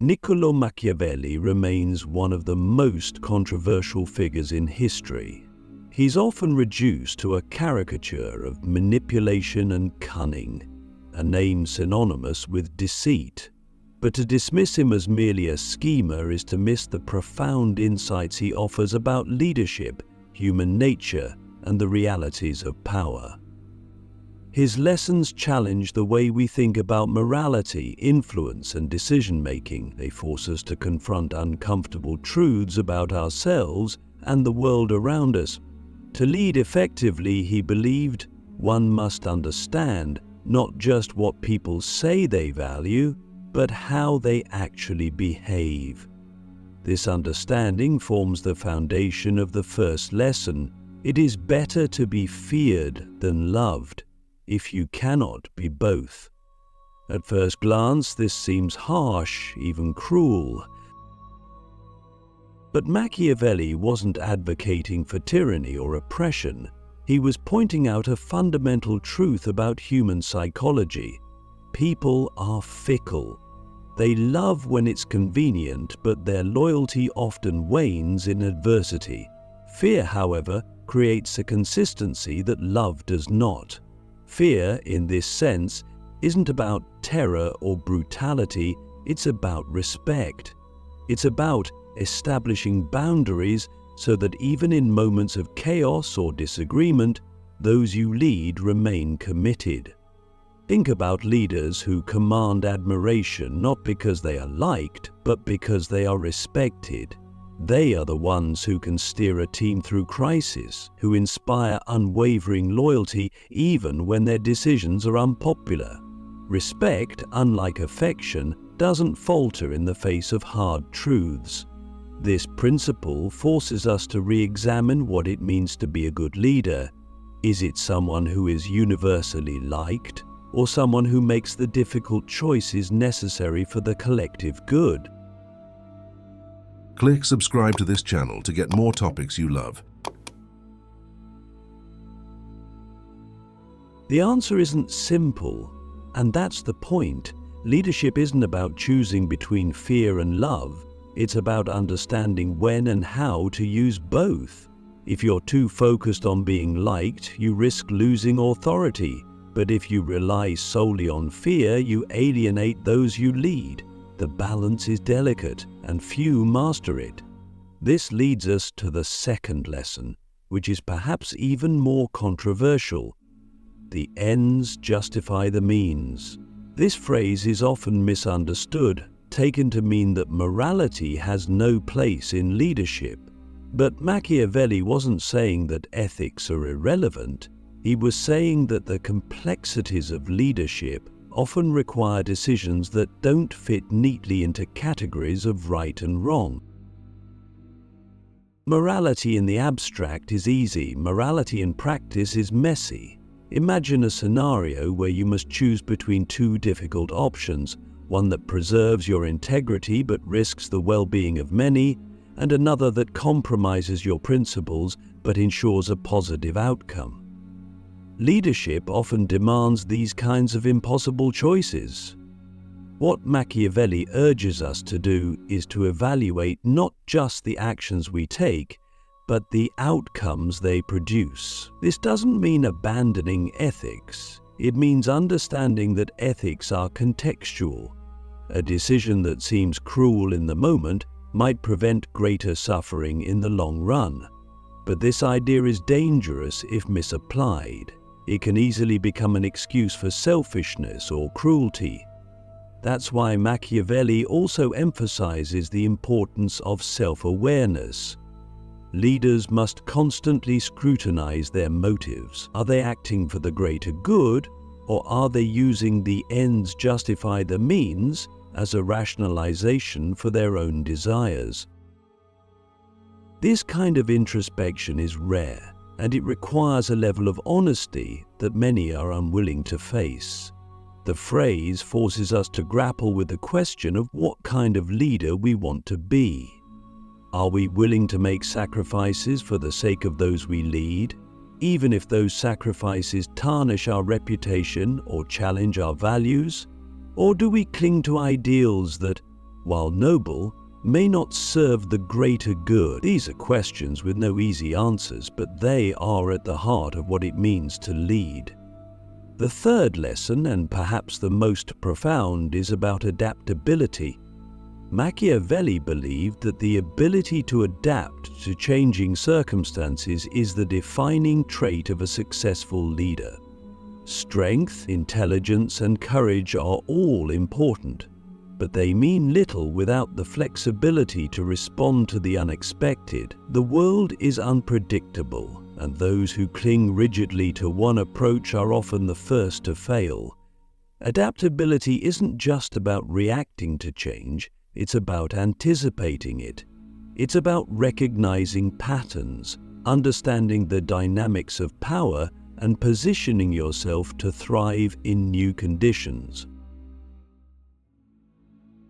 Niccolò Machiavelli remains one of the most controversial figures in history. He's often reduced to a caricature of manipulation and cunning, a name synonymous with deceit. But to dismiss him as merely a schemer is to miss the profound insights he offers about leadership, human nature, and the realities of power. His lessons challenge the way we think about morality, influence, and decision-making. They force us to confront uncomfortable truths about ourselves and the world around us. To lead effectively, he believed, one must understand not just what people say they value, but how they actually behave. This understanding forms the foundation of the first lesson. It is better to be feared than loved, if you cannot be both. At first glance, this seems harsh, even cruel. But Machiavelli wasn't advocating for tyranny or oppression. He was pointing out a fundamental truth about human psychology. People are fickle. They love when it's convenient, but their loyalty often wanes in adversity. Fear, however, creates a consistency that love does not. Fear, in this sense, isn't about terror or brutality, it's about respect. It's about establishing boundaries so that even in moments of chaos or disagreement, those you lead remain committed. Think about leaders who command admiration not because they are liked, but because they are respected. They are the ones who can steer a team through crisis, who inspire unwavering loyalty even when their decisions are unpopular. Respect, unlike affection, doesn't falter in the face of hard truths. This principle forces us to re-examine what it means to be a good leader. Is it someone who is universally liked, or someone who makes the difficult choices necessary for the collective good? Click subscribe to this channel to get more topics you love. The answer isn't simple, and that's the point. Leadership isn't about choosing between fear and love. It's about understanding when and how to use both. If you're too focused on being liked, you risk losing authority. But if you rely solely on fear, you alienate those you lead. The balance is delicate, and few master it. This leads us to the second lesson, which is perhaps even more controversial. The ends justify the means. This phrase is often misunderstood, taken to mean that morality has no place in leadership. But Machiavelli wasn't saying that ethics are irrelevant. He was saying that the complexities of leadership often require decisions that don't fit neatly into categories of right and wrong. Morality in the abstract is easy. Morality in practice is messy. Imagine a scenario where you must choose between two difficult options, one that preserves your integrity but risks the well-being of many, and another that compromises your principles but ensures a positive outcome. Leadership often demands these kinds of impossible choices. What Machiavelli urges us to do is to evaluate not just the actions we take, but the outcomes they produce. This doesn't mean abandoning ethics. It means understanding that ethics are contextual. A decision that seems cruel in the moment might prevent greater suffering in the long run. But this idea is dangerous if misapplied. It can easily become an excuse for selfishness or cruelty. That's why Machiavelli also emphasizes the importance of self-awareness. Leaders must constantly scrutinize their motives. Are they acting for the greater good, or are they using the ends justify the means as a rationalization for their own desires? This kind of introspection is rare, and it requires a level of honesty that many are unwilling to face. The phrase forces us to grapple with the question of what kind of leader we want to be. Are we willing to make sacrifices for the sake of those we lead, even if those sacrifices tarnish our reputation or challenge our values? Or do we cling to ideals that, while noble, may not serve the greater good? These are questions with no easy answers, but they are at the heart of what it means to lead. The third lesson, and perhaps the most profound, is about adaptability. Machiavelli believed that the ability to adapt to changing circumstances is the defining trait of a successful leader. Strength, intelligence, and courage are all important, but they mean little without the flexibility to respond to the unexpected. The world is unpredictable, and those who cling rigidly to one approach are often the first to fail. Adaptability isn't just about reacting to change, it's about anticipating it. It's about recognizing patterns, understanding the dynamics of power, and positioning yourself to thrive in new conditions.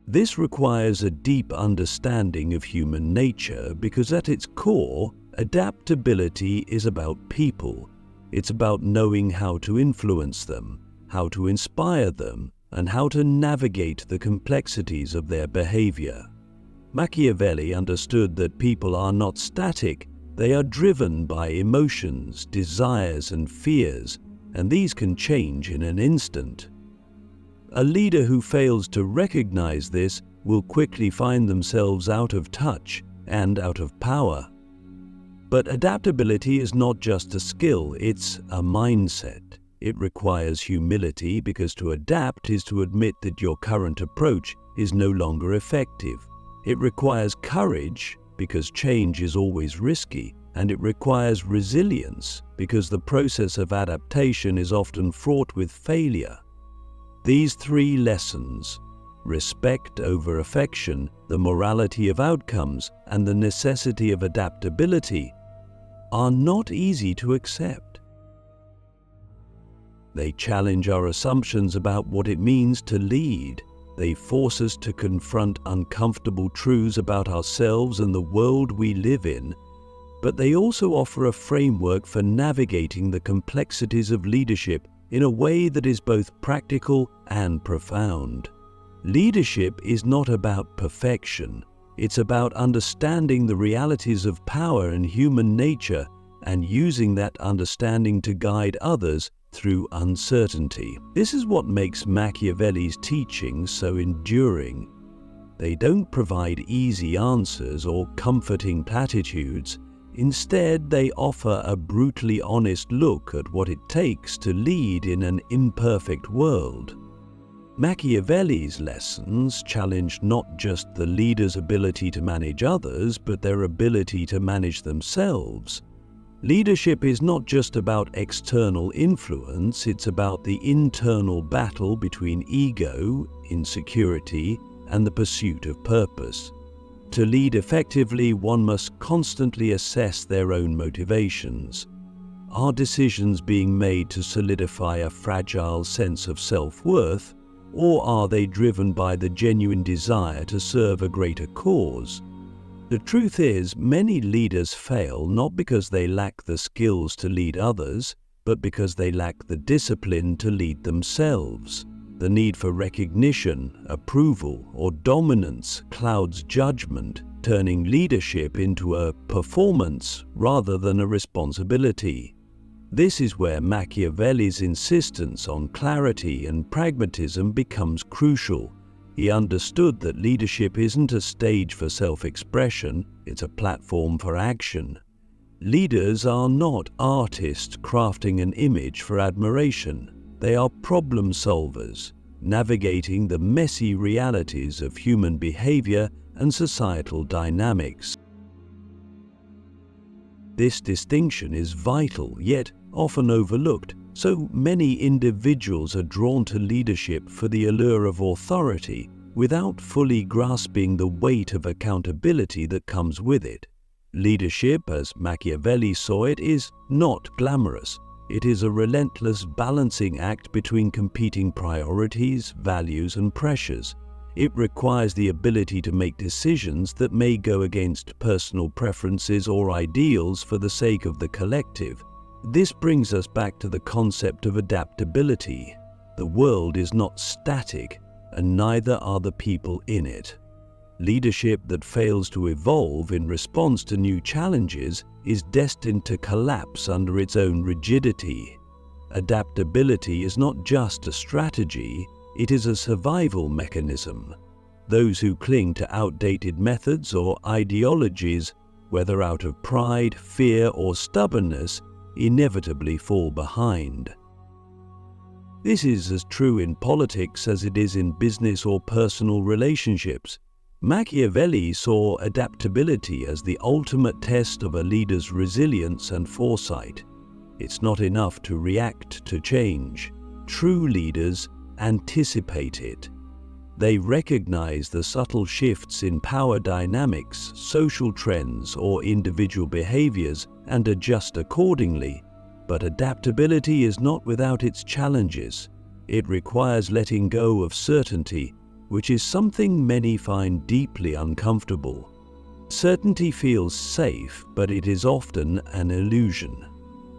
This requires a deep understanding of human nature because at its core, adaptability is about people. It's about knowing how to influence them, how to inspire them, and how to navigate the complexities of their behavior. Machiavelli understood that people are not static, they are driven by emotions, desires, and fears, and these can change in an instant. A leader who fails to recognize this will quickly find themselves out of touch and out of power. But adaptability is not just a skill, it's a mindset. It requires humility because to adapt is to admit that your current approach is no longer effective. It requires courage because change is always risky, and it requires resilience because the process of adaptation is often fraught with failure. These three lessons, respect over affection, the morality of outcomes, and the necessity of adaptability, are not easy to accept. They challenge our assumptions about what it means to lead. They force us to confront uncomfortable truths about ourselves and the world we live in. But they also offer a framework for navigating the complexities of leadership in a way that is both practical and profound. Leadership is not about perfection. It's about understanding the realities of power and human nature and using that understanding to guide others through uncertainty. This is what makes Machiavelli's teachings so enduring. They don't provide easy answers or comforting platitudes. Instead, they offer a brutally honest look at what it takes to lead in an imperfect world. Machiavelli's lessons challenged not just the leader's ability to manage others, but their ability to manage themselves. Leadership is not just about external influence, it's about the internal battle between ego, insecurity, and the pursuit of purpose. To lead effectively, one must constantly assess their own motivations. Are decisions being made to solidify a fragile sense of self-worth, or are they driven by the genuine desire to serve a greater cause? The truth is, many leaders fail not because they lack the skills to lead others, but because they lack the discipline to lead themselves. The need for recognition, approval, or dominance clouds judgment, turning leadership into a performance rather than a responsibility. This is where Machiavelli's insistence on clarity and pragmatism becomes crucial. He understood that leadership isn't a stage for self-expression, it's a platform for action. Leaders are not artists crafting an image for admiration. They are problem solvers, navigating the messy realities of human behavior and societal dynamics. This distinction is vital, yet often overlooked. So many individuals are drawn to leadership for the allure of authority without fully grasping the weight of accountability that comes with it. Leadership, as Machiavelli saw it, is not glamorous. It is a relentless balancing act between competing priorities, values, and pressures. It requires the ability to make decisions that may go against personal preferences or ideals for the sake of the collective. This brings us back to the concept of adaptability. The world is not static, and neither are the people in it. Leadership that fails to evolve in response to new challenges is destined to collapse under its own rigidity. Adaptability is not just a strategy, it is a survival mechanism. Those who cling to outdated methods or ideologies, whether out of pride, fear, or stubbornness, inevitably fall behind. This is as true in politics as it is in business or personal relationships. Machiavelli saw adaptability as the ultimate test of a leader's resilience and foresight. It's not enough to react to change. True leaders anticipate it. They recognize the subtle shifts in power dynamics, social trends, or individual behaviors and adjust accordingly. But adaptability is not without its challenges. It requires letting go of certainty, which is something many find deeply uncomfortable. Certainty feels safe, but it is often an illusion.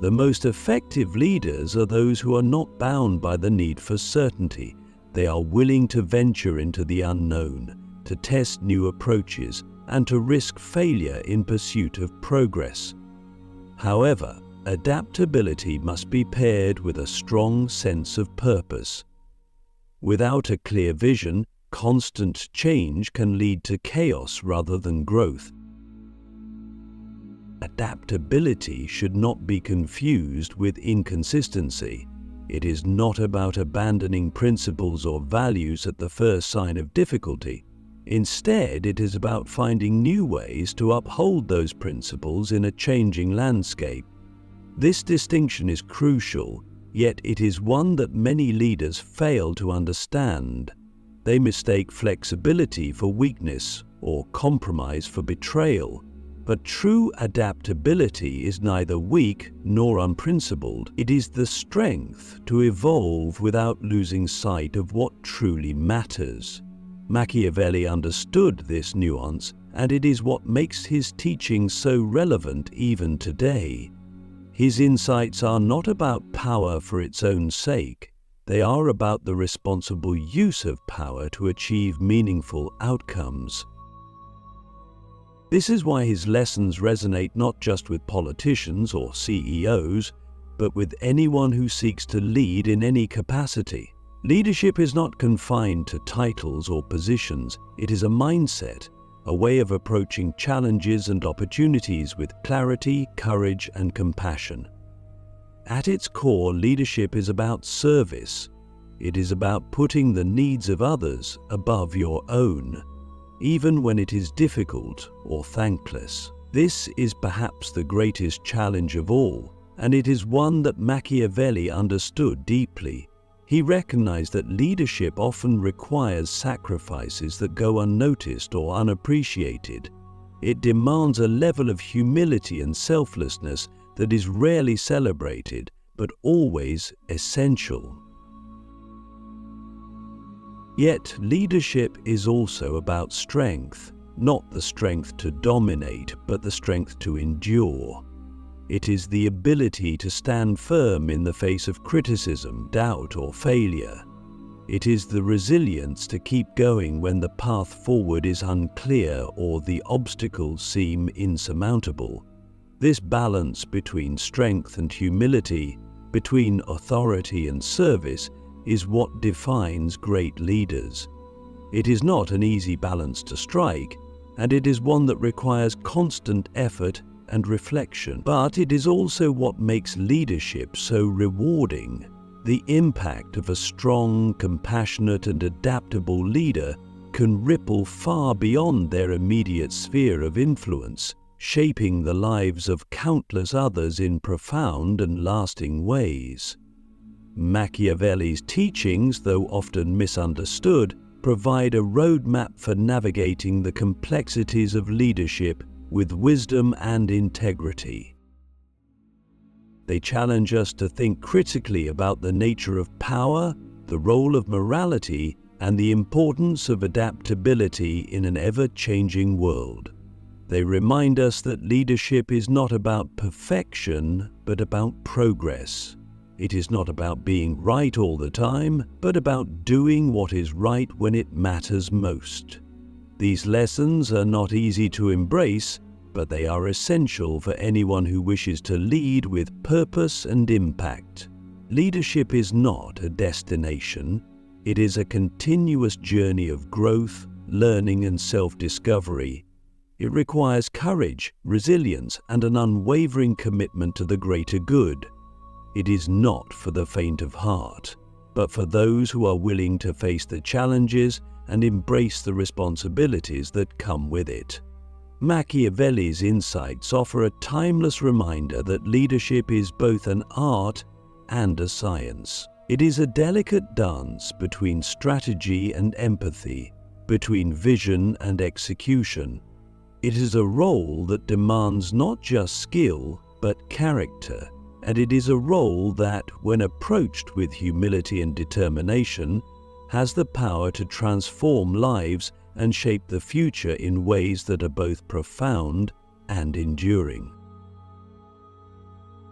The most effective leaders are those who are not bound by the need for certainty. They are willing to venture into the unknown, to test new approaches, and to risk failure in pursuit of progress. However, adaptability must be paired with a strong sense of purpose. Without a clear vision, constant change can lead to chaos rather than growth. Adaptability should not be confused with inconsistency. It is not about abandoning principles or values at the first sign of difficulty. Instead, it is about finding new ways to uphold those principles in a changing landscape. This distinction is crucial, yet it is one that many leaders fail to understand. They mistake flexibility for weakness or compromise for betrayal. But true adaptability is neither weak nor unprincipled. It is the strength to evolve without losing sight of what truly matters. Machiavelli understood this nuance, and it is what makes his teachings so relevant even today. His insights are not about power for its own sake. They are about the responsible use of power to achieve meaningful outcomes. This is why his lessons resonate not just with politicians or CEOs, but with anyone who seeks to lead in any capacity. Leadership is not confined to titles or positions. It is a mindset, a way of approaching challenges and opportunities with clarity, courage, and compassion. At its core, leadership is about service. It is about putting the needs of others above your own, even when it is difficult or thankless. This is perhaps the greatest challenge of all, and it is one that Machiavelli understood deeply. He recognized that leadership often requires sacrifices that go unnoticed or unappreciated. It demands a level of humility and selflessness that is rarely celebrated, but always essential. Yet, leadership is also about strength, not the strength to dominate, but the strength to endure. It is the ability to stand firm in the face of criticism, doubt, or failure. It is the resilience to keep going when the path forward is unclear or the obstacles seem insurmountable. This balance between strength and humility, between authority and service, is what defines great leaders. It is not an easy balance to strike, and it is one that requires constant effort and reflection. But it is also what makes leadership so rewarding. The impact of a strong, compassionate, and adaptable leader can ripple far beyond their immediate sphere of influence, shaping the lives of countless others in profound and lasting ways. Machiavelli's teachings, though often misunderstood, provide a roadmap for navigating the complexities of leadership with wisdom and integrity. They challenge us to think critically about the nature of power, the role of morality, and the importance of adaptability in an ever-changing world. They remind us that leadership is not about perfection, but about progress. It is not about being right all the time, but about doing what is right when it matters most. These lessons are not easy to embrace, but they are essential for anyone who wishes to lead with purpose and impact. Leadership is not a destination. It is a continuous journey of growth, learning, and self-discovery. It requires courage, resilience, and an unwavering commitment to the greater good. It is not for the faint of heart, but for those who are willing to face the challenges and embrace the responsibilities that come with it. Machiavelli's insights offer a timeless reminder that leadership is both an art and a science. It is a delicate dance between strategy and empathy, between vision and execution. It is a role that demands not just skill, but character, and it is a role that, when approached with humility and determination, has the power to transform lives and shape the future in ways that are both profound and enduring.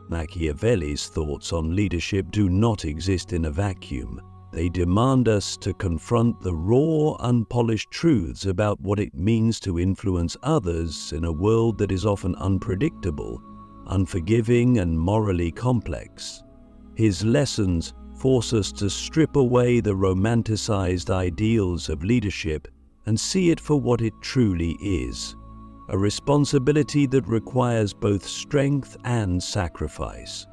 Machiavelli's thoughts on leadership do not exist in a vacuum. They demand us to confront the raw, unpolished truths about what it means to influence others in a world that is often unpredictable, unforgiving, and morally complex. His lessons force us to strip away the romanticized ideals of leadership and see it for what it truly is, a responsibility that requires both strength and sacrifice.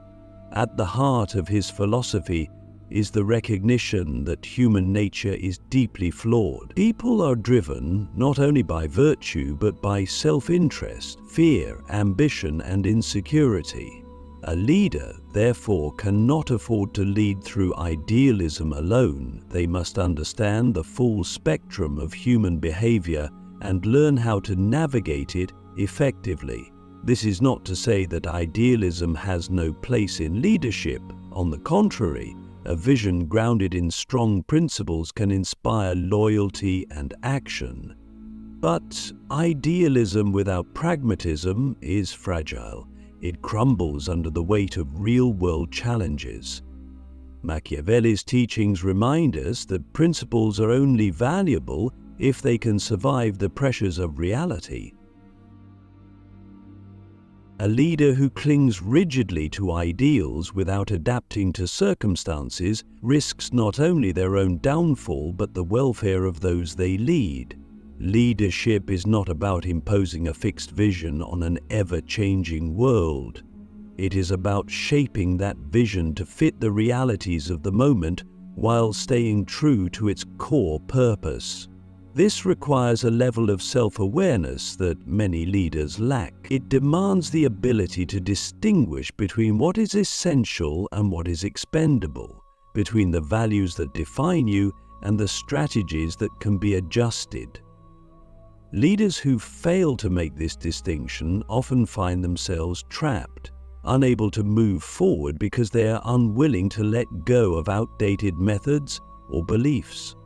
At the heart of his philosophy is the recognition that human nature is deeply flawed. People are driven not only by virtue but by self-interest, fear, ambition, and insecurity. A leader, therefore, cannot afford to lead through idealism alone. They must understand the full spectrum of human behavior and learn how to navigate it effectively. This is not to say that idealism has no place in leadership. On the contrary, a vision grounded in strong principles can inspire loyalty and action. But idealism without pragmatism is fragile. It crumbles under the weight of real-world challenges. Machiavelli's teachings remind us that principles are only valuable if they can survive the pressures of reality. A leader who clings rigidly to ideals without adapting to circumstances risks not only their own downfall but the welfare of those they lead. Leadership is not about imposing a fixed vision on an ever-changing world. It is about shaping that vision to fit the realities of the moment while staying true to its core purpose. This requires a level of self-awareness that many leaders lack. It demands the ability to distinguish between what is essential and what is expendable, between the values that define you and the strategies that can be adjusted. Leaders who fail to make this distinction often find themselves trapped, unable to move forward because they are unwilling to let go of outdated methods or beliefs.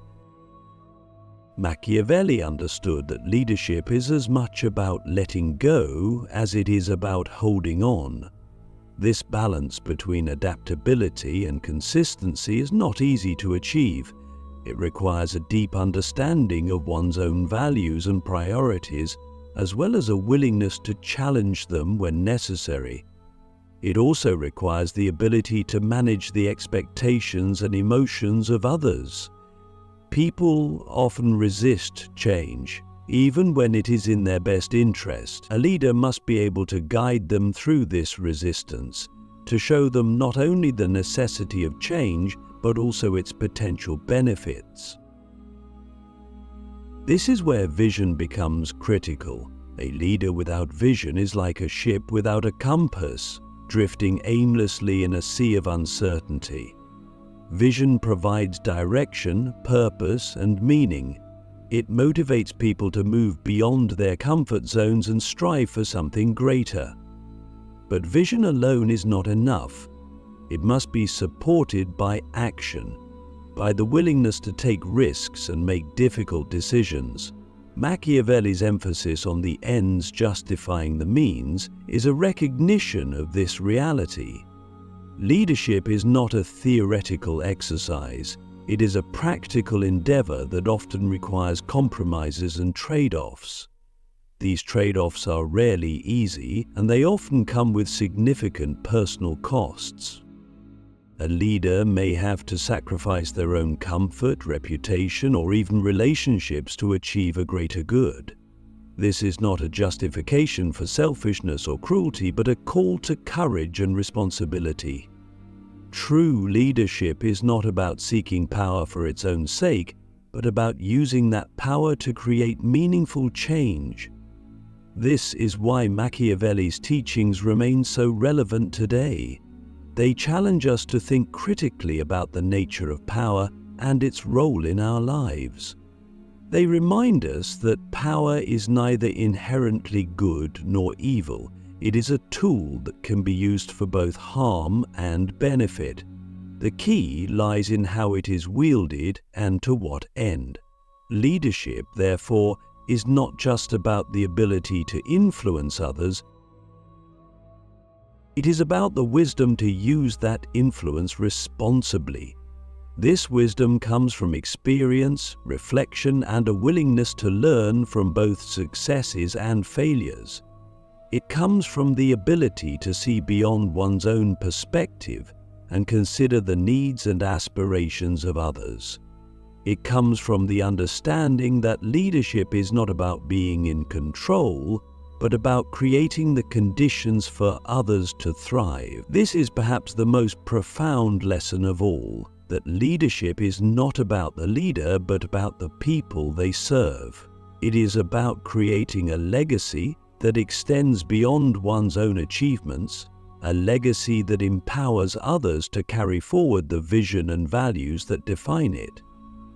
Machiavelli understood that leadership is as much about letting go as it is about holding on. This balance between adaptability and consistency is not easy to achieve. It requires a deep understanding of one's own values and priorities, as well as a willingness to challenge them when necessary. It also requires the ability to manage the expectations and emotions of others. People often resist change, even when it is in their best interest. A leader must be able to guide them through this resistance, to show them not only the necessity of change, but also its potential benefits. This is where vision becomes critical. A leader without vision is like a ship without a compass, drifting aimlessly in a sea of uncertainty. Vision provides direction, purpose, and meaning. It motivates people to move beyond their comfort zones and strive for something greater. But vision alone is not enough. It must be supported by action, by the willingness to take risks and make difficult decisions. Machiavelli's emphasis on the ends justifying the means is a recognition of this reality. Leadership is not a theoretical exercise. It is a practical endeavor that often requires compromises and trade-offs. These trade-offs are rarely easy, and they often come with significant personal costs. A leader may have to sacrifice their own comfort, reputation, or even relationships to achieve a greater good. This is not a justification for selfishness or cruelty, but a call to courage and responsibility. True leadership is not about seeking power for its own sake, but about using that power to create meaningful change. This is why Machiavelli's teachings remain so relevant today. They challenge us to think critically about the nature of power and its role in our lives. They remind us that power is neither inherently good nor evil. It is a tool that can be used for both harm and benefit. The key lies in how it is wielded and to what end. Leadership, therefore, is not just about the ability to influence others. It is about the wisdom to use that influence responsibly. This wisdom comes from experience, reflection, and a willingness to learn from both successes and failures. It comes from the ability to see beyond one's own perspective and consider the needs and aspirations of others. It comes from the understanding that leadership is not about being in control, but about creating the conditions for others to thrive. This is perhaps the most profound lesson of all, that leadership is not about the leader, but about the people they serve. It is about creating a legacy that extends beyond one's own achievements, a legacy that empowers others to carry forward the vision and values that define it.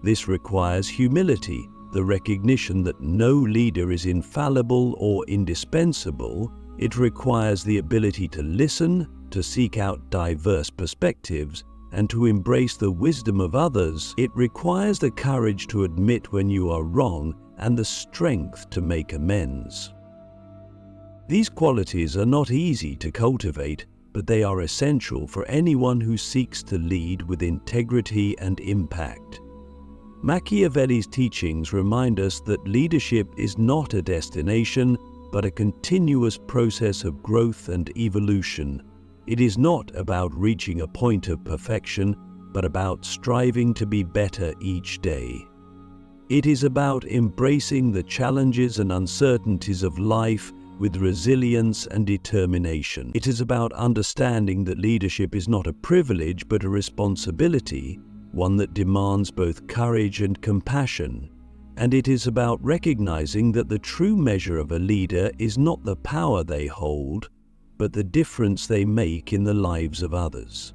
This requires humility, the recognition that no leader is infallible or indispensable. It requires the ability to listen, to seek out diverse perspectives, and to embrace the wisdom of others. It requires the courage to admit when you are wrong and the strength to make amends. These qualities are not easy to cultivate, but they are essential for anyone who seeks to lead with integrity and impact. Machiavelli's teachings remind us that leadership is not a destination, but a continuous process of growth and evolution. It is not about reaching a point of perfection, but about striving to be better each day. It is about embracing the challenges and uncertainties of life with resilience and determination. It is about understanding that leadership is not a privilege but a responsibility, one that demands both courage and compassion. And it is about recognizing that the true measure of a leader is not the power they hold, but the difference they make in the lives of others.